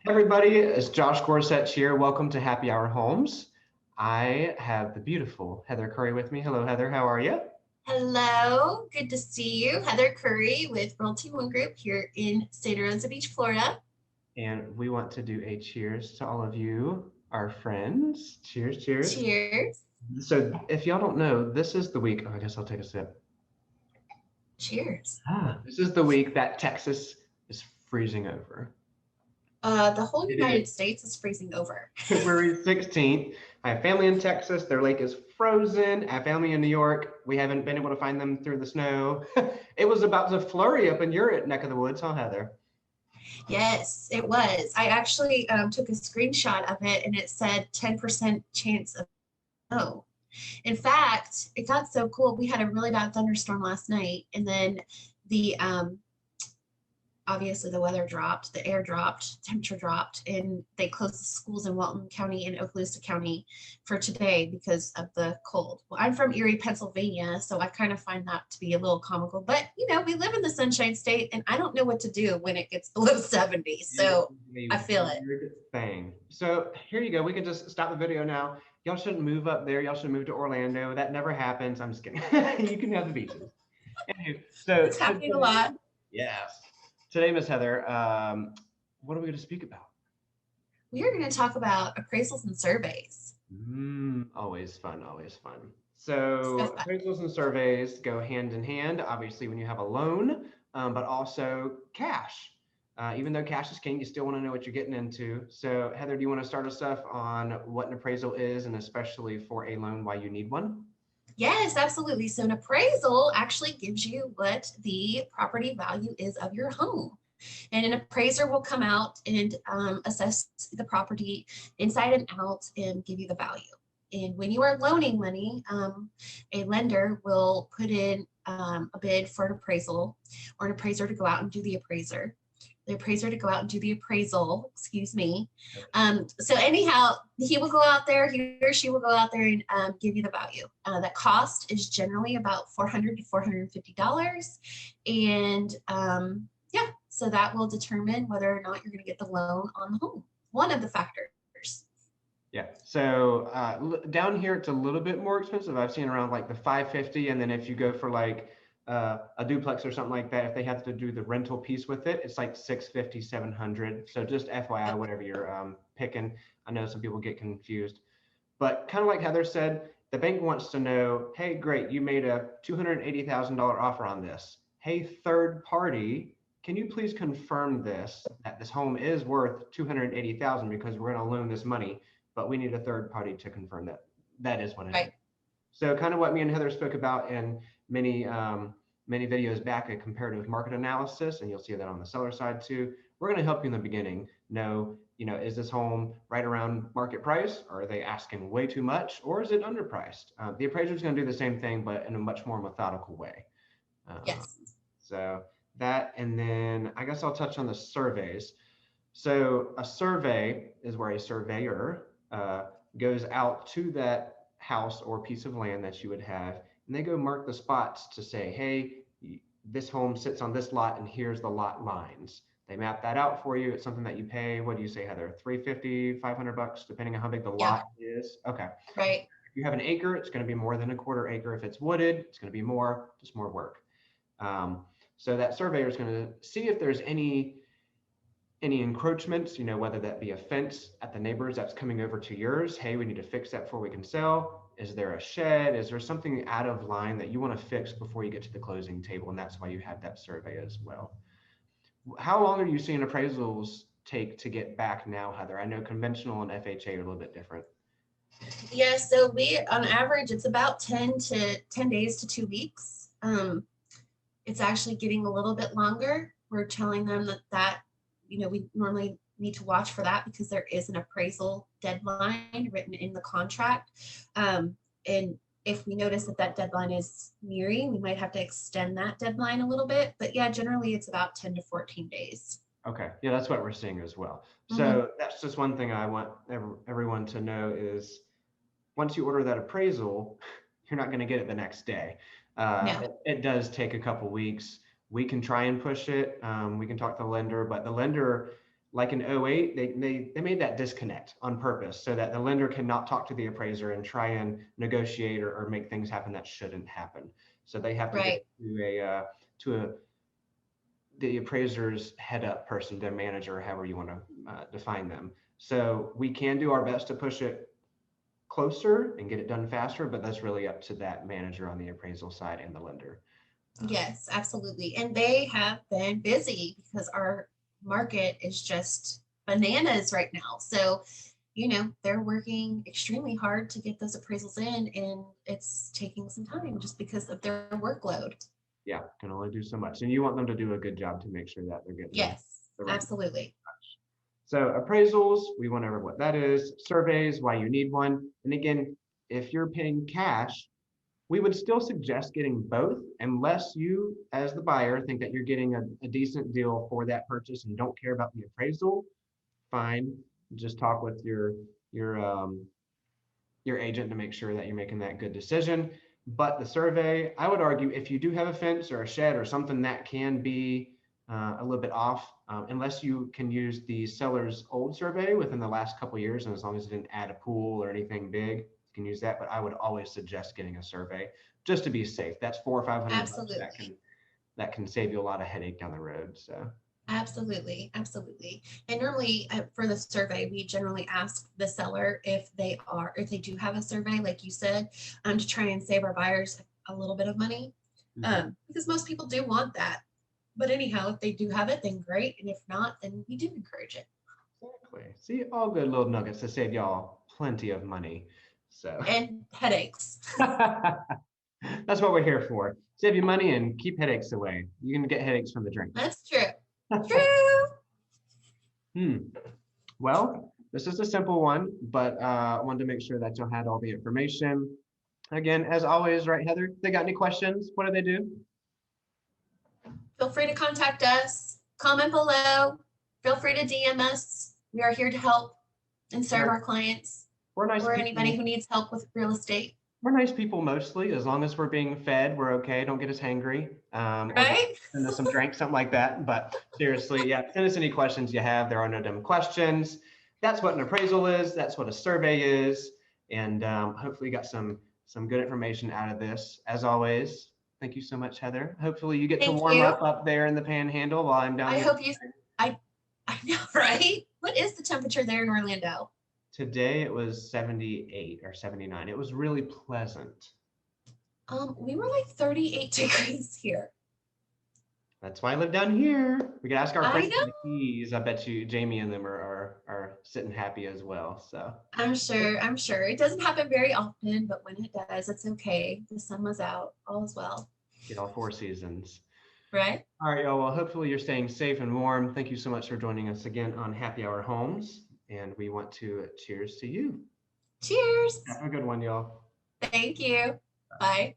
Everybody, it's Josh Gorsuch here. Welcome to Happy Hour Homes. I have the beautiful Heather Curry with me. Hello, Heather. How are you? Hello, good to see you. Heather Curry with Realty One Group here in Santa Rosa Beach, Florida. And we want to do a cheers to all of you, our friends. Cheers, cheers. Cheers. So, if y'all don't know, this is the week. Oh, I guess I'll take a sip. Cheers. This is the week that Texas is freezing over. The whole It United is States is freezing over. February 16th. I have family in Texas. Their lake is frozen. I have family in New York. We haven't been able to find them through the snow. It was about to flurry up in your neck of the woods, huh, Heather? Yes, it was. I actually took a screenshot of it and it said 10% chance of snow. In fact, it got so cool. We had a really bad thunderstorm last night, and then the obviously the weather dropped, the air dropped, temperature dropped, and they closed the schools in Walton County and Okaloosa County for today because of the cold. Well, I'm from Erie, Pennsylvania, so I kind of find that to be a little comical. But we live in the Sunshine State, and I don't know what to do when it gets below 70. So I feel it. Thing. So here you go. We can just stop the video now. Y'all shouldn't move up there. Y'all should move to Orlando. That never happens. I'm just kidding. You can have the beaches. Anyway, so it's happening a lot. Yes. Today, Miss Heather, what are we going to speak about? We are going to talk about appraisals and surveys. Always fun, always fun. So appraisals and surveys go hand in hand, obviously, when you have a loan, but also cash. Even though cash is king, you still want to know what you're getting into. So Heather, do you want to start us off on what an appraisal is, and especially for a loan, why you need one? Yes, absolutely. So an appraisal actually gives you what the property value is of your home. And an appraiser will come out and assess the property inside and out and give you the value. And when you are loaning money, a lender will put in a bid for an appraisal, or an appraiser to go out and do the appraiser to go out and do the appraisal, excuse me. So anyhow, he will go out there, he or she will go out there and give you the value. The cost is generally about $400 to $450. And yeah, so that will determine whether or not you're going to get the loan on the home. One of the factors. Yeah, so down here it's a little bit more expensive. I've seen around like the 550, and then if you go for like a duplex or something like that, if they have to do the rental piece with it, it's like 650, 700. So just FYI, whatever you're picking. I know some people get confused, but kind of like Heather said, the bank wants to know, hey, great, you made a $280,000 offer on this. Hey, third party, can you please confirm this, that this home is worth 280,000 because we're going to loan this money, but we need a third party to confirm that that is what it is. So kind of what me and Heather spoke about in many videos back, a comparative market analysis, and you'll see that on the seller side too. We're going to help you in the beginning know, is this home right around market price? Or are they asking way too much? Or is it underpriced? The appraiser is going to do the same thing, but in a much more methodical way. Yes. So that, and then I guess I'll touch on the surveys. So a survey is where a surveyor goes out to that house or piece of land that you would have, and they go mark the spots to say, hey, this home sits on this lot and here's the lot lines. They map that out for you. It's something that you pay, what do you say, Heather, $350, $500, depending on how big the lot is. Okay. Right. If you have an acre, it's going to be more than a quarter acre. If it's wooded, it's going to be more, just more work. So that surveyor is going to see if there's any encroachments, whether that be a fence at the neighbors that's coming over to yours. Hey, we need to fix that before we can sell. Is there a shed? Is there something out of line that you want to fix before you get to the closing table? And that's why you have that survey as well. How long are you seeing appraisals take to get back now, Heather? I know conventional and FHA are a little bit different. Yeah, so we, on average, it's about 10 days to 2 weeks. It's actually getting a little bit longer. We're telling them that we normally need to watch for that because there is an appraisal deadline written in the contract. And if we notice that deadline is nearing, we might have to extend that deadline a little bit. But yeah, generally it's about 10 to 14 days. Okay, yeah, that's what we're seeing as well. So that's just one thing I want everyone to know is once you order that appraisal, you're not going to get it the next day. It does take a couple weeks. We can try and push it. We can talk to the lender, but the lender, like in '08, they made that disconnect on purpose so that the lender cannot talk to the appraiser and try and negotiate or make things happen that shouldn't happen. So they have to go Right. to a the appraiser's head up person, their manager, however you want to define them. So we can do our best to push it closer and get it done faster, but that's really up to that manager on the appraisal side and the lender. Yes, absolutely. And they have been busy because our market is just bananas right now. So, they're working extremely hard to get those appraisals in, and it's taking some time just because of their workload. Yeah, can only do so much. And you want them to do a good job to make sure that they're getting Yes, the right. absolutely. So appraisals, we went over what that is, surveys, why you need one. And again, if you're paying cash, we would still suggest getting both unless you, as the buyer, think that you're getting a decent deal for that purchase and don't care about the appraisal. Fine, just talk with your your agent to make sure that you're making that good decision. But the survey, I would argue, if you do have a fence or a shed or something that can be a little bit off, unless you can use the seller's old survey within the last couple of years, and as long as it didn't add a pool or anything big, you can use that. But I would always suggest getting a survey just to be safe. That's $400 or $500 Absolutely. that can save you a lot of headache down the road. So. Absolutely, absolutely. And normally for the survey, we generally ask the seller if they do have a survey, like you said, to try and save our buyers a little bit of money, because most people do want that. But anyhow, if they do have it, then great. And if not, then we do encourage it. Exactly. See, all good little nuggets to save y'all plenty of money. So. And headaches. That's what we're here for. Save you money and keep headaches away. You can get headaches from the drink. That's true. True. Well, this is a simple one, but I wanted to make sure that y'all had all the information. Again, as always, right, Heather? If they got any questions, what do they do? Feel free to contact us. Comment below. Feel free to DM us. We are here to help and serve our clients We're nice or people. anybody who needs help with real estate. We're nice people mostly. As long as we're being fed, we're okay. Don't get us hangry. Right? Send us some drink, something like that. But seriously, yeah, send us any questions you have. There are no dumb questions. That's what an appraisal is. That's what a survey is. And hopefully you got some good information out of this. As always, thank you so much, Heather. Hopefully you get to warm up there in the Panhandle while I'm down here. I know, right? What is the temperature there in Orlando? Today it was 78 or 79. It was really pleasant. We were like 38 degrees here. That's why I live down here. We could ask our friends I in the Keys. I bet you Jamie and them are sitting happy as well. So I'm sure. It doesn't happen very often, but when it does, it's okay. The sun was out, all is well. Get all 4 seasons. Right? All right, y'all. Well, hopefully you're staying safe and warm. Thank you so much for joining us again on Happy Hour Homes. And we want to cheers to you. Cheers. Have a good one, y'all. Thank you. Bye.